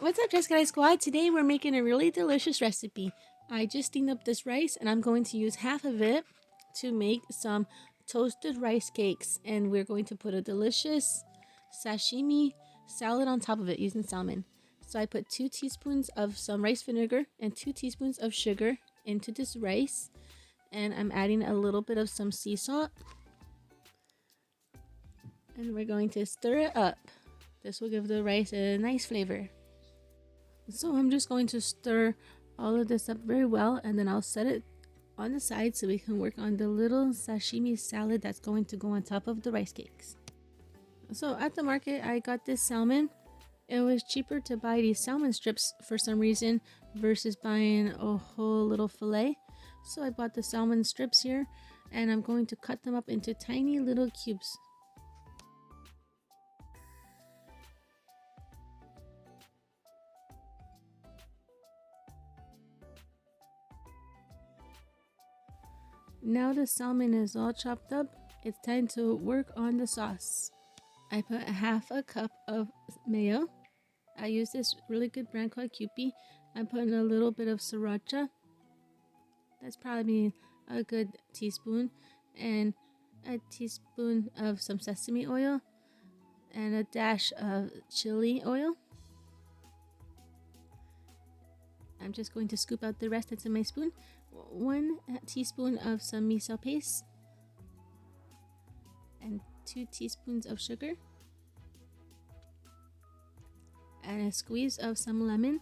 What's up, Jessica Squad? Today we're making a really delicious recipe. I just steamed up this rice and I'm going to use half of it to make some toasted rice cakes. And we're going to put a delicious sashimi salad on top of it using salmon. So I put 2 teaspoons of some rice vinegar and 2 teaspoons of sugar into this rice. And I'm adding a little bit of some sea salt. And we're going to stir it up. This will give the rice a nice flavor. So I'm just going to stir all of this up very well, and then I'll set it on the side so we can work on the little sashimi salad that's going to go on top of the rice cakes. So at the market I got this salmon. It was cheaper to buy these salmon strips for some reason versus buying a whole little fillet. So I bought the salmon strips here, and I'm going to cut them up into tiny little cubes. Now the salmon is all chopped up, it's time to work on the sauce. I put half a cup of mayo. I use this really good brand called Kewpie. I'm putting a little bit of sriracha. That's probably a good teaspoon. And a teaspoon of some sesame oil. And a dash of chili oil. I'm just going to scoop out the rest into my spoon. 1 teaspoon of some miso paste and 2 teaspoons of sugar and a squeeze of some lemon.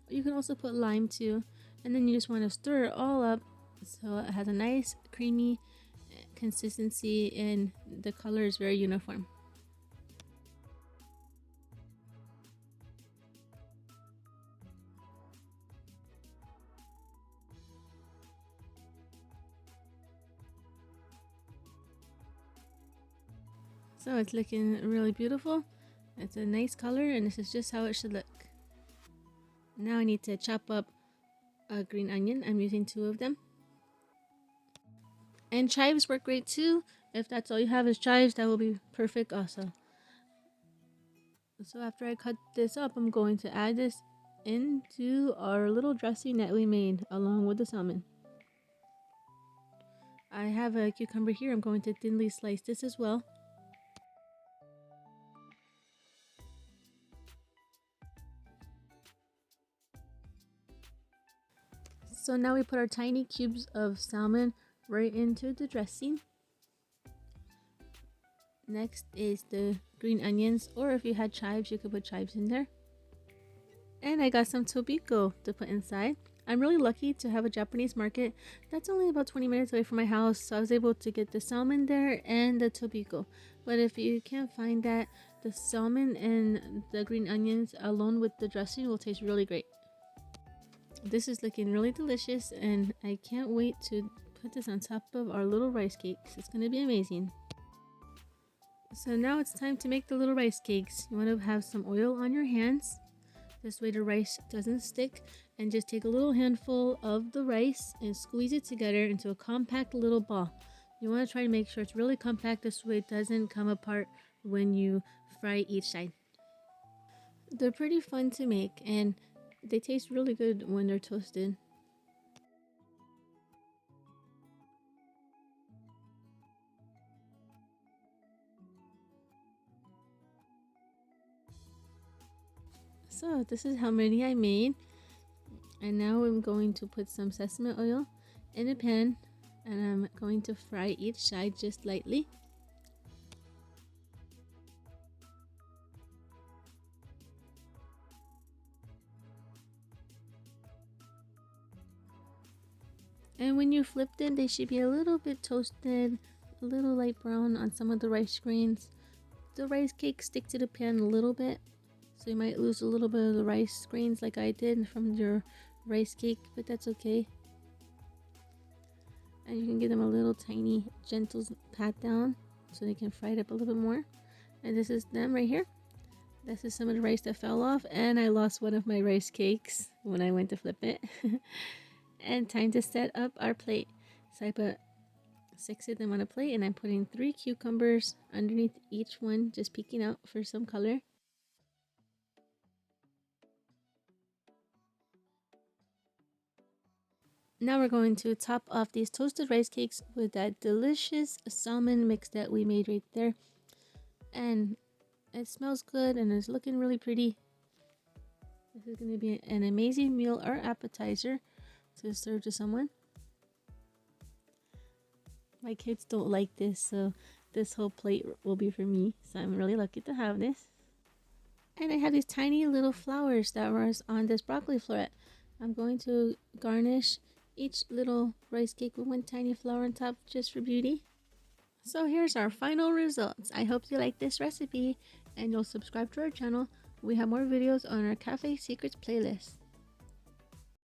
You can also put lime too, and then you just want to stir it all up so it has a nice creamy consistency and the color is very uniform. So it's looking really beautiful. It's a nice color, and this is just how it should look. Now I need to chop up a green onion. I'm using 2 of them. And chives work great too. If that's all you have is chives, that will be perfect also. So after I cut this up, I'm going to add this into our little dressing that we made along with the salmon. I have a cucumber here. I'm going to thinly slice this as well. So now we put our tiny cubes of salmon right into the dressing. Next is the green onions, or if you had chives, you could put chives in there. And I got some Tobiko to put inside. I'm really lucky to have a Japanese market that's only about 20 minutes away from my house, so I was able to get the salmon there and the Tobiko. But if you can't find that, the salmon and the green onions alone with the dressing will taste really great. This is looking really delicious, and I can't wait to put this on top of our little rice cakes. It's going to be amazing. So now it's time to make the little rice cakes. You want to have some oil on your hands. This way the rice doesn't stick, and just take a little handful of the rice and squeeze it together into a compact little ball. You want to try to make sure it's really compact, this way it doesn't come apart when you fry each side. They're pretty fun to make, and they taste really good when they're toasted. So this is how many I made. And now I'm going to put some sesame oil in a pan, and I'm going to fry each side just lightly. And when you flip them, they should be a little bit toasted, a little light brown on some of the rice grains. The rice cakes stick to the pan a little bit, so you might lose a little bit of the rice grains like I did from your rice cake, but that's okay. And you can give them a little tiny gentle pat down so they can fry it up a little bit more. And this is them right here. This is some of the rice that fell off, and I lost one of my rice cakes when I went to flip it. And time to set up our plate. So I put 6 of them on a plate, and I'm putting 3 cucumbers underneath each one, just peeking out for some color. Now we're going to top off these toasted rice cakes with that delicious salmon mix that we made right there. And it smells good and it's looking really pretty. This is going to be an amazing meal or appetizer to serve to someone. My kids don't like this, so this whole plate will be for me. So I'm really lucky to have this. And I have these tiny little flowers that were on this broccoli floret. I'm going to garnish each little rice cake with one tiny flower on top just for beauty. So here's our final results. I hope you like this recipe and you'll subscribe to our channel. We have more videos on our Cafe Secrets playlist.